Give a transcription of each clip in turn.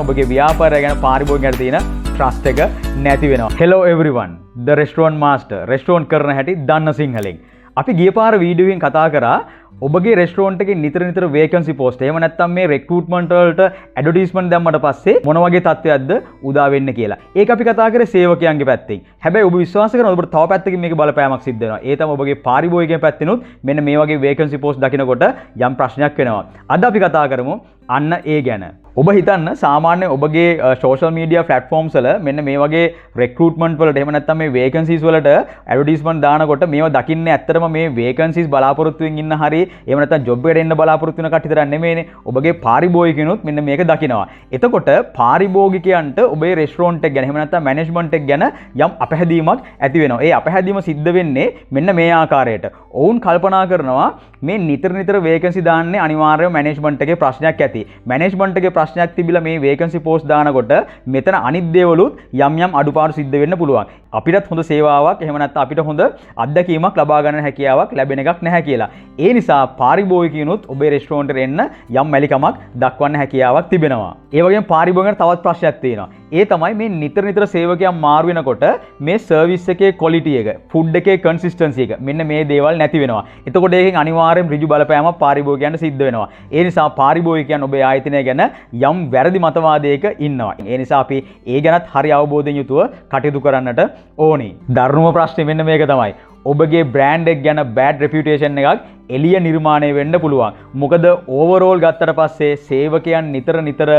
ඔබගේ ව්‍යාපාරය ගැන පාරිභෝගිකයන්ට තියෙන ට්‍රස්ට් එක නැති වෙනවා. Hello everyone. The restaurant master. restaurant කරන හැටි දන්න සිංහලෙන්. අපි ගිය පාර වීඩියෝ එකෙන් කතා කරා ඔබගේ රෙස්ටෝරන්ට් එකේ නිතර වේකන්සි පෝස්ට් එහෙම නැත්නම් මේ රික්‍රූට්මන්ට් වලට ඇඩ්වර්ටයිස්මන්ට් දැම්මට පස්සේ මොන වගේ තත්ත්වයක්ද උදා වෙන්නේ කියලා. ඒක අපි කතා කරේ සේවකයන්ගේ පැත්තෙන්. හැබැයි ඔබ විශ්වාස කරනවා ඔබට තව පැත්තකින් මේක බලපෑමක් සිද්ධ වෙනවා. ඒ තමයි ඔබගේ පාරිභෝගිකයන් පැත්තෙනුත් මෙන්න මේ වගේ වේකන්සි පෝස්ට් දකිනකොට යම් ප්‍රශ්නයක් වෙනවා. අද අපි කතා කරමු අන්න ඒ ගැන. ඔබ හිතන්න සාමාන්‍ය ඔබගේ සෝෂල් මීඩියා ප්ලැට්ෆෝම්ස් වල මෙන්න මේ වගේ රික්‍රූට්මන්ට් වලට එහෙම නැත්නම් මේ වේකන්සිස් වලට ඇඩ්වර්ටයිස්මන්ට් දානකොට මේවා දකින්නේ ඇත්තටම මේ වේකන්සිස් බලාපොරොත්තු වෙමින් ඉන්න හරිය එහෙම නැත්නම් ජොබ් එකට එන්න බලාපොරොත්තු වෙන කට්ටිය විතරක් නෙමෙයිනේ ඔබගේ පාරිභෝගිකයනුත් මෙන්න මේක දකිනවා. එතකොට පාරිභෝගිකයන්ට ඔබේ රෙස්ටෝරන්ට් එක ගැන එහෙම නැත්නම් මැනේජ්මන්ට් එක ගැන යම් අපහැදීමක් ඇති වෙනවා. ඒ අපහැදීම සිද්ධ වෙන්නේ මෙන්න මේ ආකාරයට. ඔවුන් කල්පනා කරනවා මේ නිතර වේකන්සි දාන්නේ අනිවාර්යයෙන්ම මැනේජ්මන්ට් එකේ ප්‍රශ්නයක් ඇති. මැනේජ්මන්ට් එකේ ප්‍රශ්නයක් තිබිලා මේ වේකන්සි පෝස්ට් දානකොට මෙතන අනිත් දේවලුත් යම් අඩුපාඩු සිද්ධ වෙන්න පුළුවන්. අපිටත් හොඳ සේවාවක් එහෙම නැත්නම් අපිට හොඳ අත්දැකීමක් ලබා ගන්න හැකියාවක් ලැබෙන එකක් නැහැ කියලා. ඒ නිසා පාරිභෝගිකයනුත් ඔබේ රෙස්ටෝරන්ට් එකට එන්න යම් මැලිකමක් දක්වන්න හැකියාවක් තිබෙනවා. ඒ වගේම පාරිභෝගිකයන්ට තවත් ප්‍රශ්නයක් තියෙනවා. ඒ තමයි මේ නිතර සේවකයන් මාරු වෙනකොට මේ සර්විස් එකේ ක්වොලිටි එක, ෆුඩ් එකේ කන්සිස්ටන්සි එක මෙන්න මේ දේවල් නැති වෙනවා. එතකොට ඒකෙන් අනිවාර්යෙන් ඍජු බලපෑමක් පාරිභෝගිකයන්ට සිද්ධ වෙනවා. ඒ නිසා පාරිභෝගිකයන් ඔබේ ආයතනය ගැන යම් වැරදි මතවාදයක ඉන්නවා. ඒ නිසා අපි ඒ ගැනත් හරි අවබෝධයෙන් යුතුව කටයුතු කරන්නට ඕනේ. දරුණුම ප්‍රශ්නේ මෙන්න මේක තමයි. ඔබගේ බ්‍රෑන්ඩ් එක ගැන බෑඩ් රෙපියුටේෂන් එකක් එළිය නිර්මාණය වෙන්න පුළුවන්. මොකද ඕවරෝල් ගත්තට පස්සේ සේවකයන් නිතර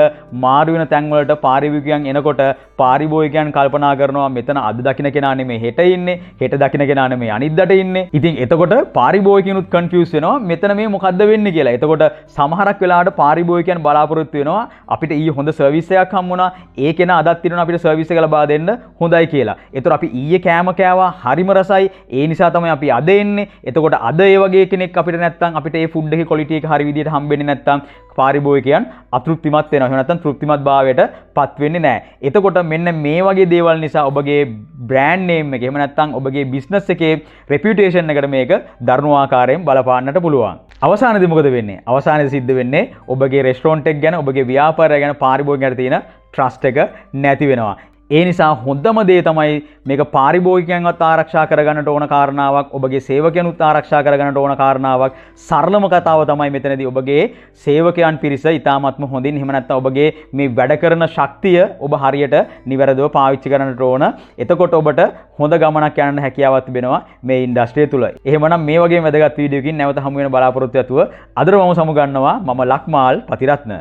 මාරු වෙන තැන් වලට පාරිභෝගිකයන් එනකොට පාරිභෝගිකයන් කල්පනා කරනවා මෙතන අද දකින්න කෙනා නෙමෙයි හෙට ඉන්නේ, හෙට දකින්න කෙනා නෙමෙයි අනිද්දාට ඉන්නේ. ඉතින් එතකොට පාරිභෝගිකයනුත් කන්ෆියුස් වෙනවා මෙතන මේ මොකද්ද වෙන්නේ කියලා. එතකොට සමහරක් වෙලාවට පාරිභෝගිකයන් බලාපොරොත්තු වෙනවා අපිට ඊයේ හොඳ සර්විස් එකක් හම්බුණා. ඒ කෙනා අදත් ඉන්නවා අපිට සර්විස් එක ලබා දෙන්න හොඳයි කියලා. ඒතර අපි ඊයේ කෑම කෑවා හරිම රසයි. ඒ නිසා තමයි අපි අද එන්නේ. එතකොට අද ඒ වගේ කෙනෙක් අපිට නැත්තම් අපිට ඒ ෆුඩ් එකේ ක්වොලිටි එක හරි විදියට හම්බෙන්නේ නැත්තම් පාරිභෝගිකයන් අතෘප්තිමත් වෙනවා. එහෙම නැත්තම් තෘප්තිමත් භාවයට පත් වෙන්නේ නැහැ. එතකොට මෙන්න මේ වගේ දේවල් නිසා ඔබගේ බ්‍රෑන්ඩ් නේම් එක එහෙම නැත්තම් ඔබගේ බිස්නස් එකේ රෙපියුටේෂන් එකට මේක දරුණු ආකාරයෙන් බලපාන්නට පුළුවන්. අවසානයේදී මොකද වෙන්නේ? අවසානයේදී සිද්ධ වෙන්නේ ඔබගේ රෙස්ටෝරන්ට් එක ගැන ඔබගේ ව්‍යාපාරය ගැන පාරිභෝගිකයන්ට තියෙන ට්‍රස්ට් එක නැති වෙනවා. ඒ නිසා හොඳම දේ තමයි මේක පාරිභෝගිකයන්වත් ආරක්ෂා කරගන්නට ඕන කාරණාවක්, ඔබගේ සේවකයන්වත් ආරක්ෂා කරගන්නට ඕන කාරණාවක්. සරලම කතාව තමයි මෙතනදී ඔබගේ සේවකයන් පිරිස ඉතාමත්ම හොඳින් එහෙම නැත්නම් ඔබගේ මේ වැඩ කරන ශක්තිය ඔබ හරියට නිවැරදිව පාවිච්චි කරන්නට ඕන. එතකොට ඔබට හොඳ ගමනක් යන්න හැකියාවක් තිබෙනවා මේ ඉන්ඩස්ට්‍රිය තුල. එහෙමනම් මේ වගේ වැදගත් වීඩියෝකින් නැවත හමු වෙන බලාපොරොත්තු ඇතුව අදට මම සමු ගන්නවා. මම ලක්මාල් පතිරත්න.